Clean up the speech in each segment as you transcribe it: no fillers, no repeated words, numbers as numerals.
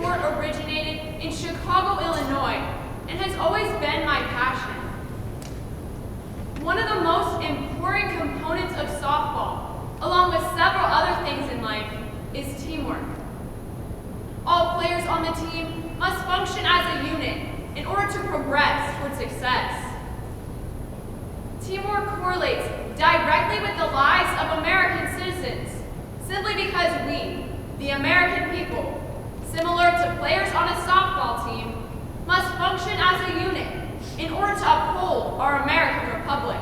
sport originated in Chicago, Illinois, and has always been my passion. One of the most important components of softball, along with several other things in life, is teamwork. All players on the team must function as a unit in order to progress toward success. Teamwork correlates directly with the lives of American citizens, simply because we, the American people, similar to players on a softball team, must function as a unit in order to uphold our American Republic,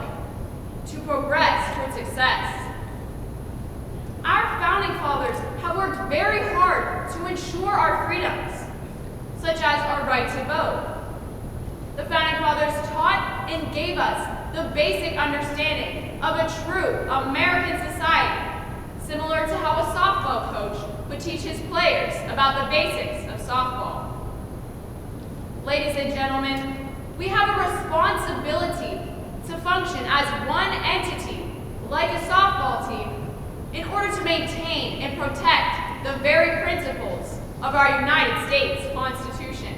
to progress toward success. Our founding fathers have worked very hard to ensure our freedoms, such as our right to vote. The founding fathers taught and gave us the basic understanding of a true American society, similar to how a softball coach would teach his players about the basics of softball. Ladies and gentlemen, we have a responsibility to function as one entity, like a softball team, in order to maintain and protect the very principles of our United States Constitution.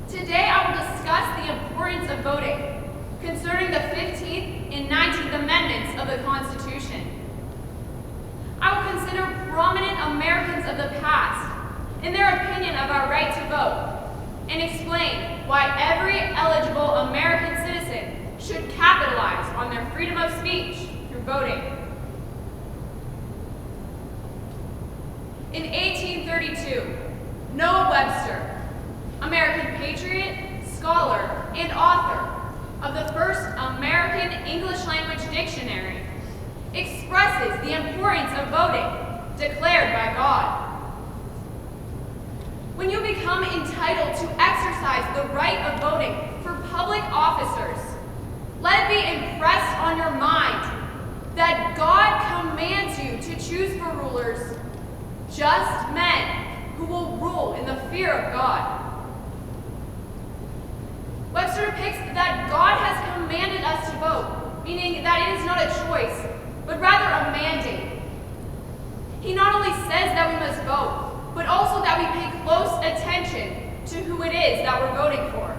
Today I will discuss the importance of voting concerning the 15th and 19th Amendments of the Constitution. I will consider prominent Americans of the past and their opinion of our right to vote, and explain why every eligible American citizen should capitalize on their freedom of speech through voting. In 1832, Noah Webster, American patriot, scholar, and author of the first American English language dictionary, expresses the importance of voting declared by God. When you become entitled to exercise the right of voting for public officers, let it be impressed on your mind that God commands you to choose for rulers just men who will rule in the fear of God. Webster depicts that God has commanded us to vote, meaning that it is not a choice, but rather a mandate. He not only says that we must vote, but also that we pay close attention to who it is that we're voting for.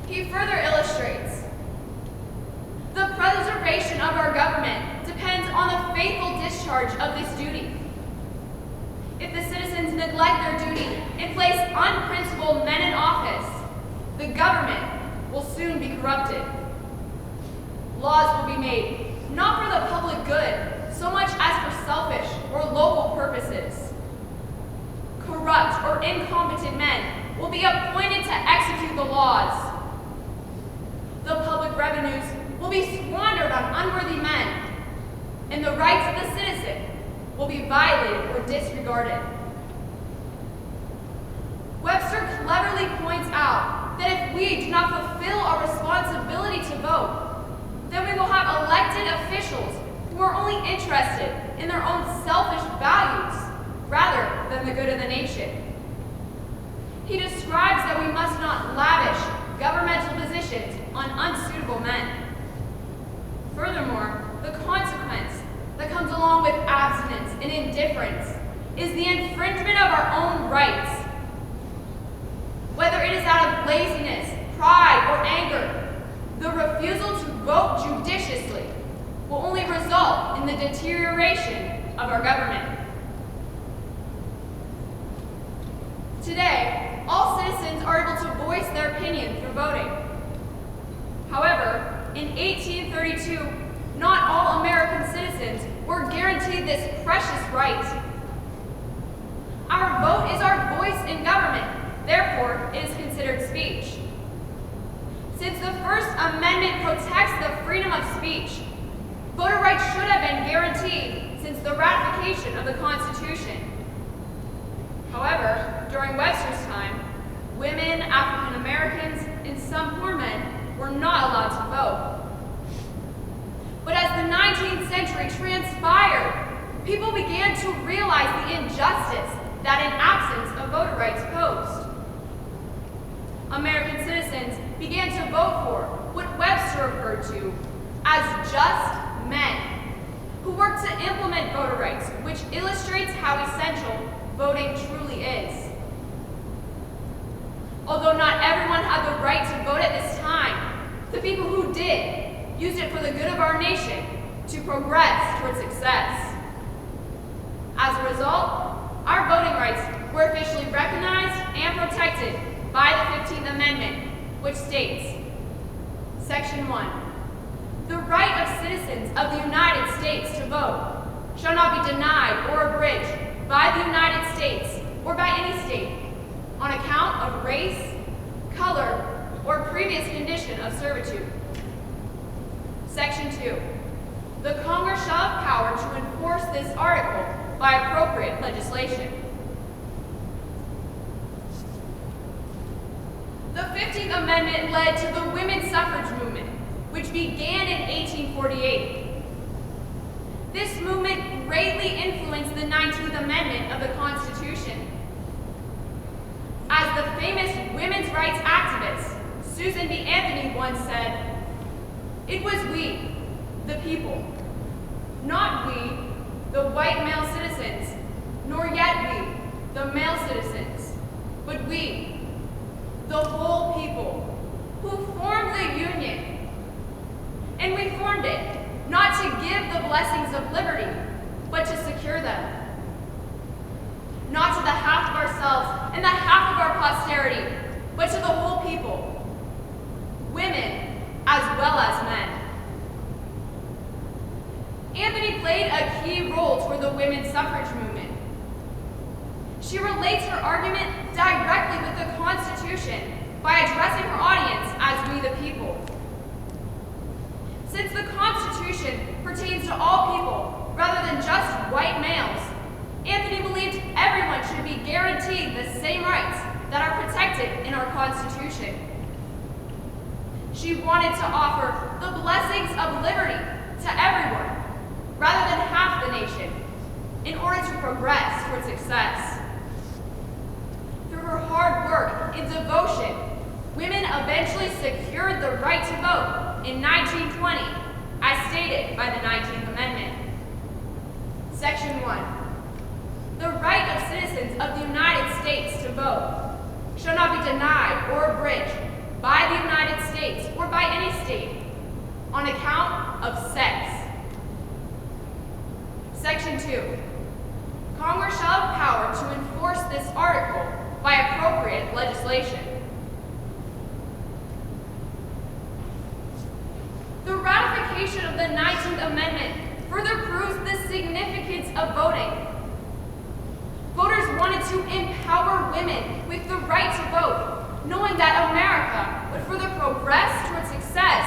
He further illustrates, the preservation of our government depends on the faithful discharge of this duty. If the citizens neglect their duty and place unprincipled men in office, the government will soon be corrupted. Laws will be made, not for the public good, so much as for selfish or local purposes. Corrupt or incompetent men will be appointed to execute the laws. The public revenues will be squandered on unworthy men, and the rights of the citizen will be violated or disregarded. Webster cleverly points out that if we do not fulfill our responsibility to vote, then we will have elected officials who are only interested in their own selfish values rather than the good of the nation. He describes that we must not lavish governmental positions on unsuitable men. Furthermore, the consequence that comes along with abstinence and indifference is the infringement of our own rights. Whether it is out of laziness, pride, or anger, the refusal to vote judiciously will only result in the deterioration of our government. Today, all citizens are able to voice their opinion through voting. However, in 1832, not all American citizens were guaranteed this precious right. Our vote is our voice in government, therefore it is considered speech. Since the First Amendment protects the freedom of speech, voter rights should have been guaranteed since the ratification of the Constitution. However, during Webster's time, women, African Americans, and some poor men were not allowed to vote. But as the 19th century transpired, people began to realize the injustice that an absence of voter rights posed. American citizens began to vote for what Webster referred to as just men, who work to implement voter rights, which illustrates how essential voting truly is. Although not everyone had the right to vote at this time, the people who did used it for the good of our nation to progress toward success. As a result, our voting rights were officially recognized and protected by the 15th Amendment, which states, Section 1, the right of citizens of the United States to vote shall not be denied or abridged by the United States or by any state on account of race, color, or previous condition of servitude. Section 2, the Congress shall have power to enforce this article by appropriate legislation. The 15th Amendment led to the women's suffrage movement, which began in 1848. This movement greatly influenced the 19th Amendment of the Constitution. As the famous women's rights activist Susan B. Anthony once said, "It was we, the people, not we, the white male citizens, nor yet we, the male citizens, but we, the whole people, who formed the Union. And we formed it not to give the blessings of liberty, but to secure them. Not to the half of ourselves and the half of our posterity, but to the whole people, women as well as men." Anthony played a key role toward the women's suffrage movement. She relates her argument directly with the Constitution by addressing her audience as we the people. Since the Constitution pertains to all people rather than just white males, Anthony believed everyone should be guaranteed the same rights that are protected in our Constitution. She wanted to offer the blessings of liberty to everyone, rather than half the nation, in order to progress toward success. Through her hard work and devotion, women eventually secured the right to vote in 1920, as stated by the 19th Amendment. Section 1. The right of citizens of the United States to vote shall not be denied or abridged by the United States or by any state on account of sex. Section 2. Congress shall have power to enforce this article by appropriate legislation. The ratification of the 19th Amendment further proves the significance of voting. Voters wanted to empower women with the right to vote, knowing that America would further progress toward success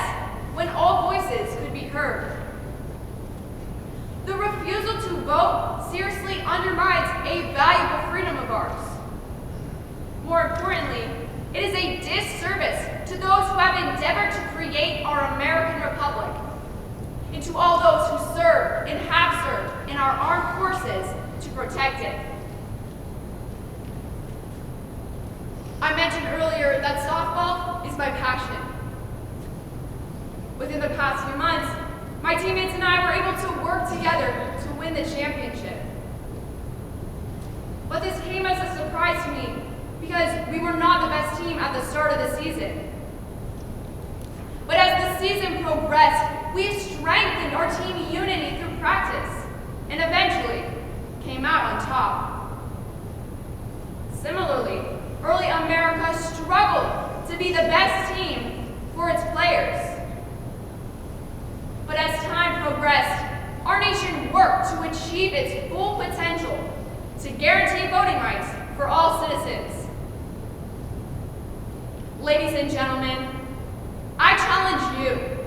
when all voices could be heard. The refusal to vote seriously undermines a valuable freedom of ours. More importantly, it is a disservice to those who have endeavored to create our American Republic, and to all those who serve and have served in our armed forces to protect it. I mentioned earlier that softball is my passion. Within the past few months, my teammates and I were able to work together to win the championship. But this came as a surprise to me because we were not the best team at the start of the season. But as the season progressed, we strengthened our team unity through practice and eventually came out on top. Similarly, early America struggled to be the best team for its players. But as time progressed, our nation worked to achieve its full potential to guarantee voting rights for all citizens. Ladies and gentlemen, I challenge you,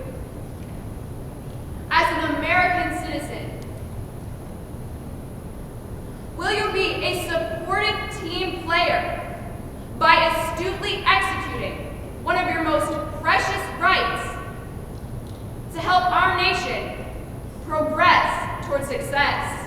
as an American citizen, will you be a supportive team player by astutely executing one of your most precious rights to help our nation progress toward success?